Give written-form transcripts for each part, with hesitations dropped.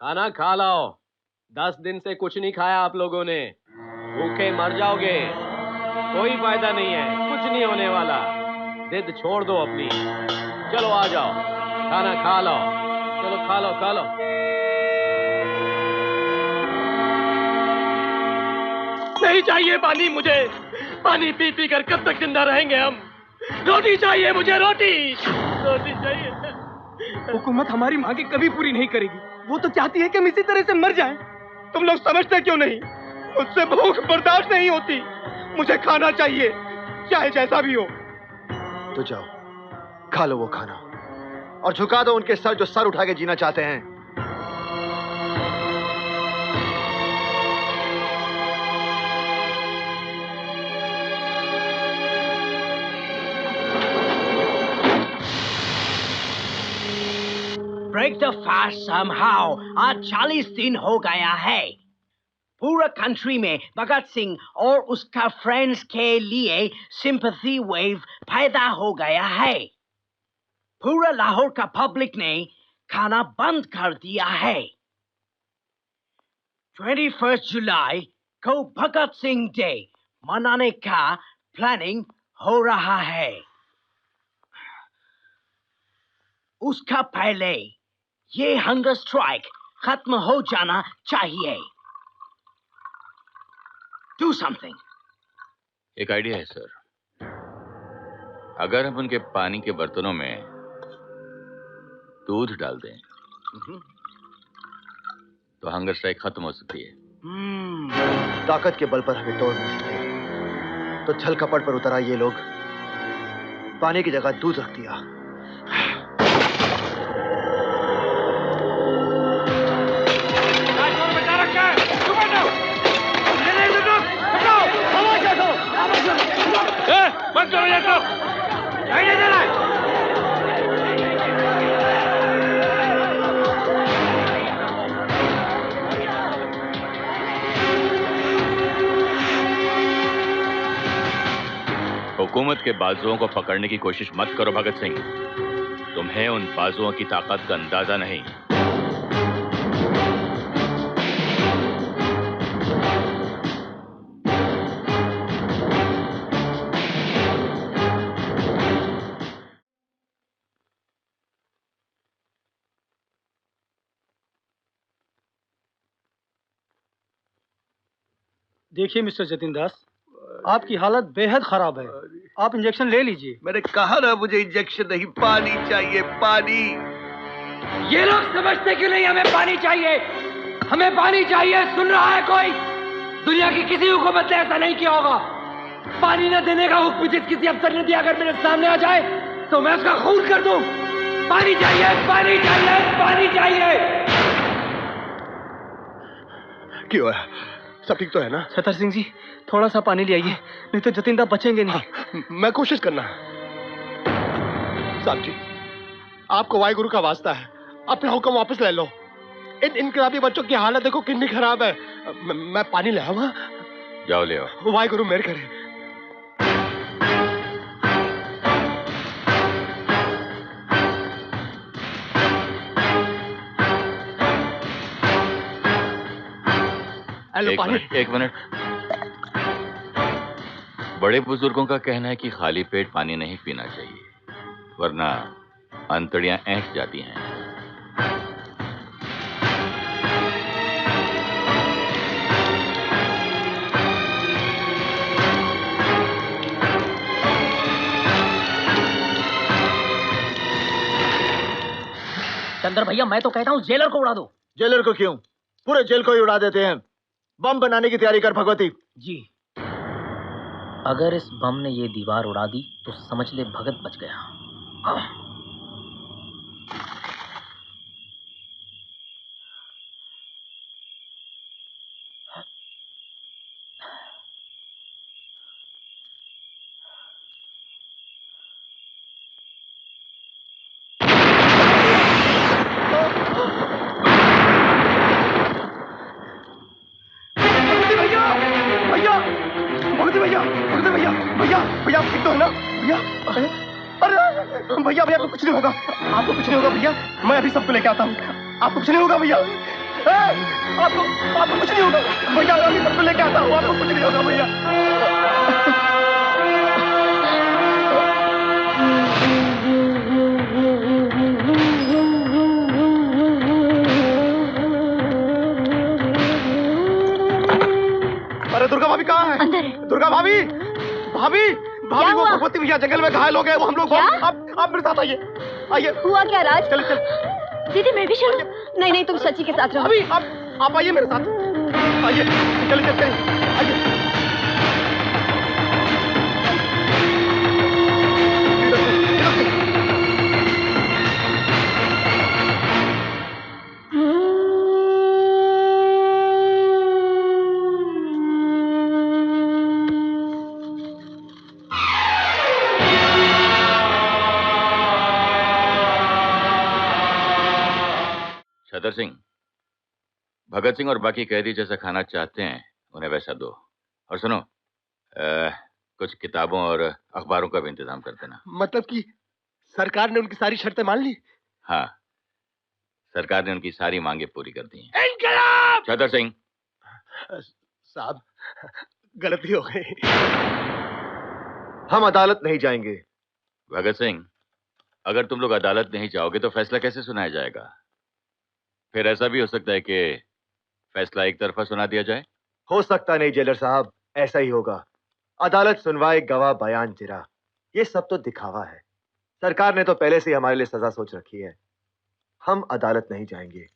खाना खा लाओ। 10 दिन से कुछ नहीं खाया आप लोगों ने, भूखे मर जाओगे। कोई फायदा नहीं है, कुछ नहीं होने वाला। जिद छोड़ दो अपनी। चलो आ जाओ, खाना खा लो। चलो खा लो खा लो। नहीं चाहिए पानी मुझे। पानी पी पी कर कब तक जिंदा रहेंगे हम। रोटी चाहिए मुझे, रोटी रोटी चाहिए। हुकूमत हमारी मांगे कभी पूरी नहीं करेगी। वो तो चाहती है कि हम इसी तरह से मर जाएं। तुम लोग समझते क्यों नहीं? मुझसे भूख बर्दाश्त नहीं होती। मुझे खाना चाहिए, चाहे जैसा भी हो। तो जाओ, खा लो वो खाना और झुका दो उनके सर जो सर उठा के जीना चाहते हैं। Break the fast somehow. आज 40 दिन हो गया है। पूरा कंट्री में भगत सिंह और उसका फ्रेंड्स के लिए सिंपैथी वेव पैदा हो गया है। पूरा लाहौर का पब्लिक ने खाना बंद कर दिया है। 21 जुलाई को भगत सिंह डे मनाने का प्लानिंग हो रहा है। उसका पहले ये हंगर स्ट्राइक खत्म हो जाना चाहिए। Do something. एक आइडिया है सर। अगर हम उनके पानी के बर्तनों में दूध डाल दें तो हंगर स्ट्राइक खत्म हो सकती है। ताकत के बल पर हमें तोड़ नहीं सके तो छल कपट पर उतर आए ये लोग। पानी की जगह दूध रख दिया। बंद करो ये तो। नहीं दे रहा है। हुकूमत के बाजुओं को पकड़ने की कोशिश मत करो भगत सिंह। तुम्हें उन बाजुओं की ताकत का अंदाजा नहीं। देखिए मिस्टर जतिन दास, आपकी हालत बेहद खराब है। आप इंजेक्शन ले लीजिए। मैंने कहा ना मुझे इंजेक्शन नहीं, पानी चाहिए, पानी। ये लोग समझते क्यों नहीं हमें पानी चाहिए? हमें पानी चाहिए। सुन रहा है कोई? दुनिया की किसी हुकूमत ने ऐसा नहीं किया होगा। पानी न देने का हुक्म जिस किसी अफसर ने दिया अगर मेरे सामने आ जाए तो मैं उसका खून कर दूं। पानी चाहिए, पानी चाहिए, पानी चाहिए। क्यों है? सब ठीक तो है ना? छतर सिंह जी, थोड़ा सा पानी ले आइए, नहीं तो जतिन दा बचेंगे नहीं। मैं कोशिश करना। साहब जी, आपको वाहिगुरु का वास्ता है, अपना हुक्म वापस ले लो। इन इनकलाबी बच्चों की हालत देखो कितनी खराब है। मैं पानी ले आऊं? जाओ ले आओ। वाहिगुरु मेहर करे। एक मिनट। बड़े बुजुर्गों का कहना है कि खाली पेट पानी नहीं पीना चाहिए, वरना अंतड़ियां ऐंठ जाती हैं। चंद्र भैया, मैं तो कहता हूँ जेलर को उड़ा दो। जेलर को क्यों? पूरे जेल को ही उड़ा देते हैं। बम बनाने की तैयारी कर भगवती। जी। अगर इस बम ने ये दीवार उड़ा दी तो समझ ले भगत बच गया। भैया ठीक तो है ना? भैया अरे भैया भैया कुछ नहीं होगा। आपको कुछ नहीं होगा भैया। मैं अभी सबको लेके आता हूँ। आपको कुछ नहीं होगा भैया। आपको आपको कुछ नहीं होगा भैया, मैं अभी सबको लेके आता हूँ, आपको कुछ नहीं होगा भैया। अरे दुर्गा भाभी कहाँ है? अंदर है। दुर्गा भाभी, भाभी भाभी, वो भगवती भैया जंगल में घायल हो गए, वो हम लोग आप मेरे साथ आइए, आइए। हुआ क्या राज? चल दीदी मैं भी चलूं? नहीं तुम सच्ची के साथ रहो। अभी आप आइए मेरे साथ, आइए चलते हैं, आइए। छतर सिंह, भगत सिंह और बाकी कैदी जैसा खाना चाहते हैं उन्हें वैसा दो। और सुनो, कुछ किताबों और अखबारों का भी इंतजाम कर देना। मतलब कि सरकार ने उनकी सारी शर्तें मान ली? हाँ, सरकार ने उनकी सारी मांगे पूरी कर दी हैं। इनकलाब! छतर सिंह, साहब गलती हो गई। हम अदालत नहीं जाएंगे। भगत सिंह, अगर तुम लोग अदालत नहीं जाओगे तो फैसला कैसे सुनाया जाएगा? फिर ऐसा भी हो सकता है कि फैसला एक तरफा सुना दिया जाए। हो सकता नहीं जेलर साहब, ऐसा ही होगा। अदालत सुनवाई, गवाह बयान, जिरा, ये सब तो दिखावा है। सरकार ने तो पहले से ही हमारे लिए सजा सोच रखी है। हम अदालत नहीं जाएंगे।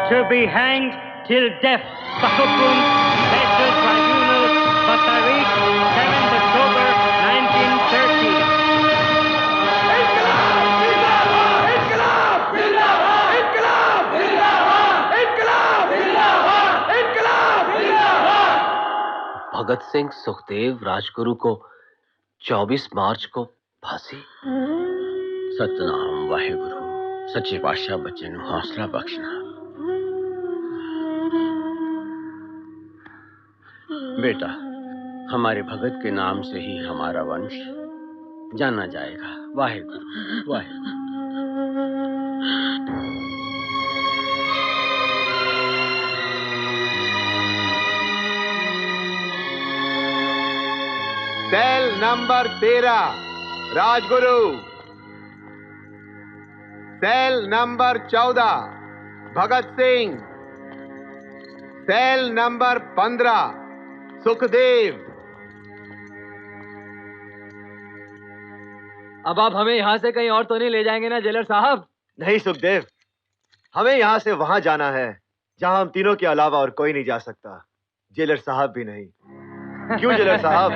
To be hanged till death. Bahukum Special Tribunal, Batarikh, 7th October 1930. Bhagat Singh Sukhdev Rajguru को 24 मार्च को फांसी। सतनाम वाहेगुरु, सच्चे पातशाह बच्चे ਨੂੰ हौसला बख्शना। बेटा, हमारे भगत के नाम से ही हमारा वंश जाना जाएगा। Waheguru Waheguru. Cell number 13 Rajguru. Cell number 14 Bhagat Singh. Cell number 15 Sukhdev. अब आप हमें यहाँ से कहीं और तो नहीं ले जाएंगे ना जेलर साहब? नहीं सुखदेव, हमें यहाँ से वहां जाना है जहां हम तीनों के अलावा और कोई नहीं जा सकता। जेलर साहब भी नहीं। क्यों जेलर साहब?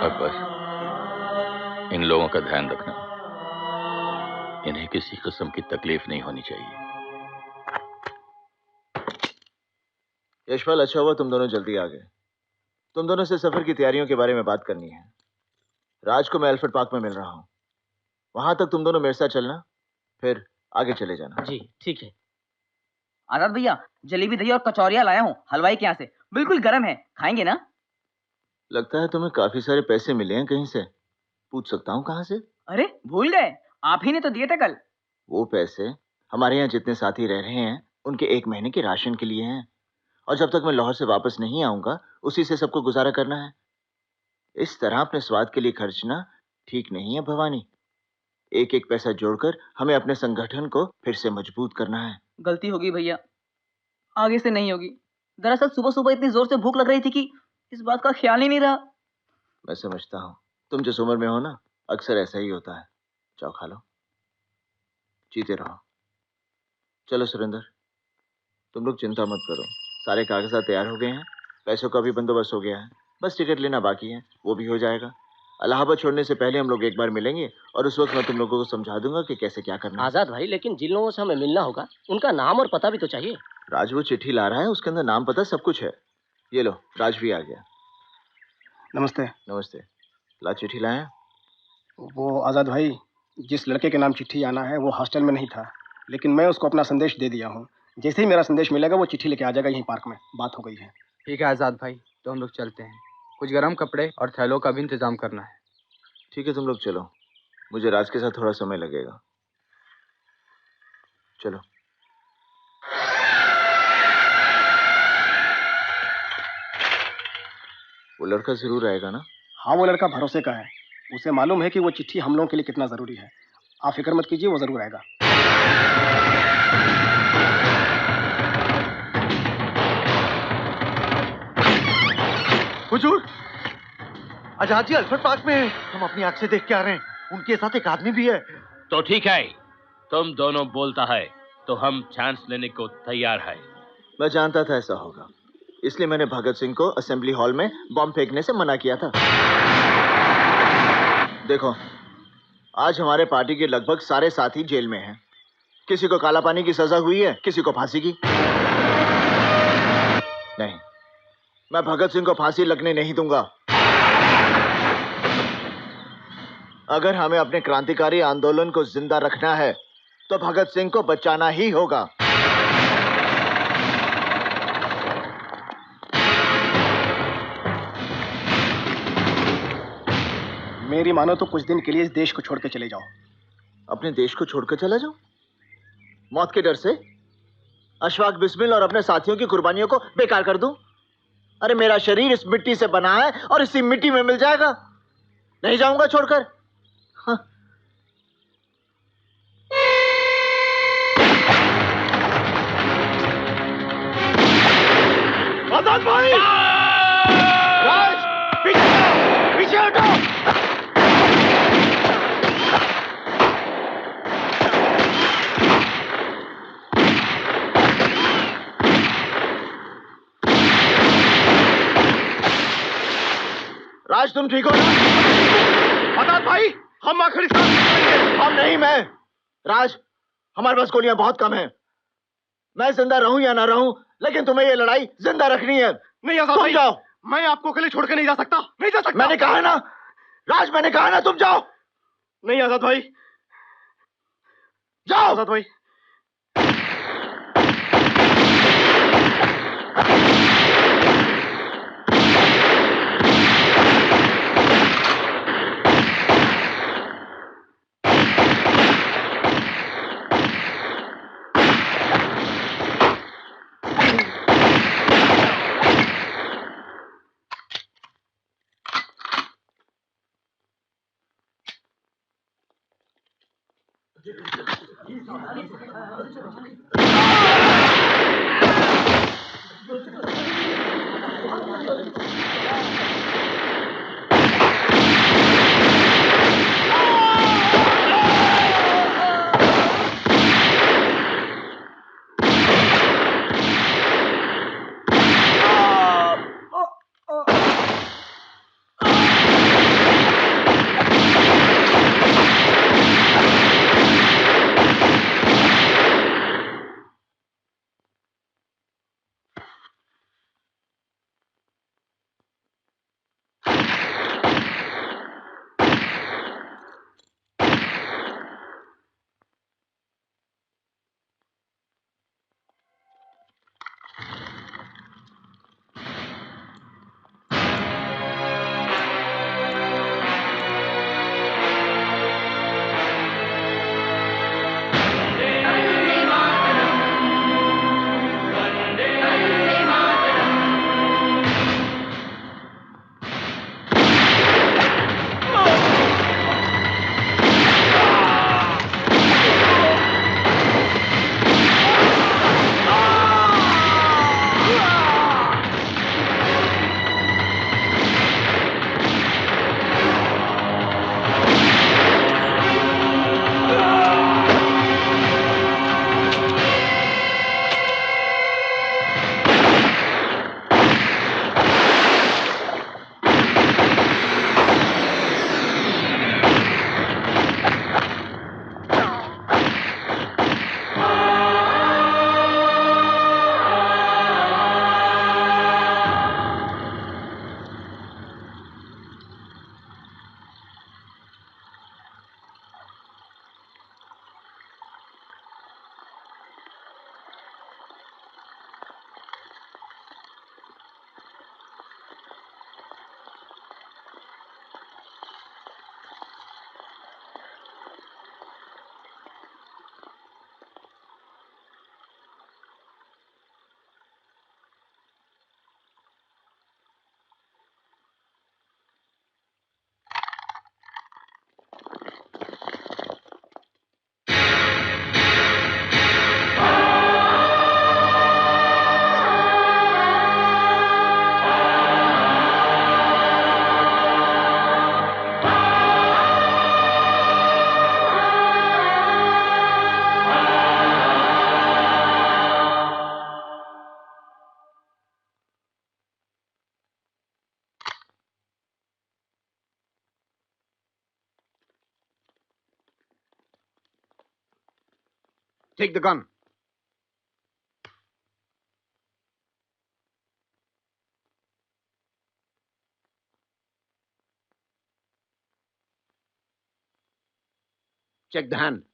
अकबर, इन लोगों का ध्यान रखना, इन्हें किसी किस्म की तकलीफ नहीं होनी चाहिए। यशपाल, अच्छा हुआ तुम दोनों जल्दी आ गए। तुम दोनों से सफर की तैयारियों के बारे में बात करनी है। राज को मैं एल्फ्रेड पार्क में मिल रहा हूँ, वहां तक तुम दोनों मेरे साथ चलना, फिर आगे चले जाना। जी ठीक है। आजाद भैया, जलेबी दही और कचौरियाँ लाया हूँ हलवाई के यहाँ से, बिल्कुल गर्म है, खाएंगे ना? लगता है तुम्हें काफी सारे पैसे मिले हैं कहीं से। पूछ सकता हूँ कहाँ से? अरे भूल गए, आप ही ने तो दिए थे कल। वो पैसे हमारे यहाँ जितने साथी रह रहे हैं उनके 1 महीने के राशन के लिए हैं, और जब तक मैं लाहौर से वापस नहीं आऊंगा उसी से सबको गुजारा करना है। इस तरह अपने स्वाद के लिए खर्चना ठीक नहीं है भवानी। एक एक पैसा जोड़कर हमें अपने संगठन को फिर से मजबूत करना है। गलती होगी भैया, आगे से नहीं होगी। दरअसल सुबह सुबह इतनी जोर से भूख लग रही थी कि इस बात का ख्याल ही नहीं रहा। मैं समझता हूँ, तुम जिस उम्र में हो ना, अक्सर ऐसा ही होता है। जाओ खा लो, जीते रहो। चलो सुरेंद्र, तुम लोग चिंता मत करो, सारे कागजात तैयार हो गए हैं, पैसों का भी बंदोबस्त हो गया है, बस टिकट लेना बाकी है, वो भी हो जाएगा। इलाहाबाद छोड़ने से पहले हम लोग एक बार मिलेंगे और उस वक्त मैं तुम लोगों को समझा दूंगा कि कैसे क्या करना है। आजाद भाई, लेकिन जिन लोगों से हमें मिलना होगा उनका नाम और पता भी तो चाहिए। राज वो चिट्ठी ला रहा है, उसके अंदर नाम पता सब कुछ है। ये लो, राज भी आ गया। नमस्ते। नमस्ते। ला चिट्ठी लाया? वो आज़ाद भाई, जिस लड़के के नाम चिट्ठी आना है वो हॉस्टल में नहीं था, लेकिन मैं उसको अपना संदेश दे दिया हूँ। जैसे ही मेरा संदेश मिलेगा वो चिट्ठी लेके आ जाएगा यहीं पार्क में। बात हो गई है। ठीक है आज़ाद भाई, तो हम लोग चलते हैं। कुछ गर्म कपड़े और थैलों का भी इंतजाम करना है। ठीक है, तुम लोग चलो, मुझे राज के साथ थोड़ा समय लगेगा। चलो। वो लड़का जरूर आएगा ना? हाँ, वो लड़का भरोसे का है, उसे मालूम है कि वो चिट्ठी हम लोगों के लिए कितना जरूरी है। आप फिक्र मत कीजिए, वो जरूर आएगा। हुजूर, आजाद जी अल्फ्रेड पार्क में है, हम अपनी आंख से देख के आ रहे हैं। उनके साथ एक आदमी भी है। तो ठीक है, तुम दोनों बोलता है तो हम चांस लेने को तैयार है। मैं जानता था ऐसा होगा, इसलिए मैंने भगत सिंह को असेंबली हॉल में बम फेंकने से मना किया था। देखो, आज हमारे पार्टी के लगभग सारे साथी जेल में हैं। किसी को काला पानी की सजा हुई है, किसी को फांसी की। नहीं, मैं भगत सिंह को फांसी लगने नहीं दूंगा। अगर हमें अपने क्रांतिकारी आंदोलन को जिंदा रखना है तो भगत सिंह को बचाना ही होगा। मेरी मानो तो कुछ दिन के लिए इस देश को छोड़ के चले जाओ। अपने देश को छोड़कर चला जाओ? मौत के डर से? अशफाक बिस्मिल और अपने साथियों की कुर्बानियों को बेकार कर दूं? अरे मेरा शरीर इस मिट्टी से बना है और इसी मिट्टी में मिल जाएगा। नहीं जाऊंगा छोड़कर। हाँ। आजाद भाई! राज, पीछे हटो, पीछे हटो। राज, तुम ठीक हो ना? आजाद भाई, हम आखिरी सांस निकालेंगे। हम नहीं, मैं। राज, हमारे पास गोलियां बहुत कम हैं। मैं जिंदा रहूं या ना रहूं, लेकिन तुम्हें ये लड़ाई जिंदा रखनी है। नहीं आजाद भाई, जाओ। मैं आपको अकेले छोड़ के नहीं जा सकता। नहीं जा सकता। मैंने कहा ना राज, मैंने कहा ना, तुम जाओ। नहीं आजाद भाई, जाओ। आजाद भाई, take the gun. Check the hand.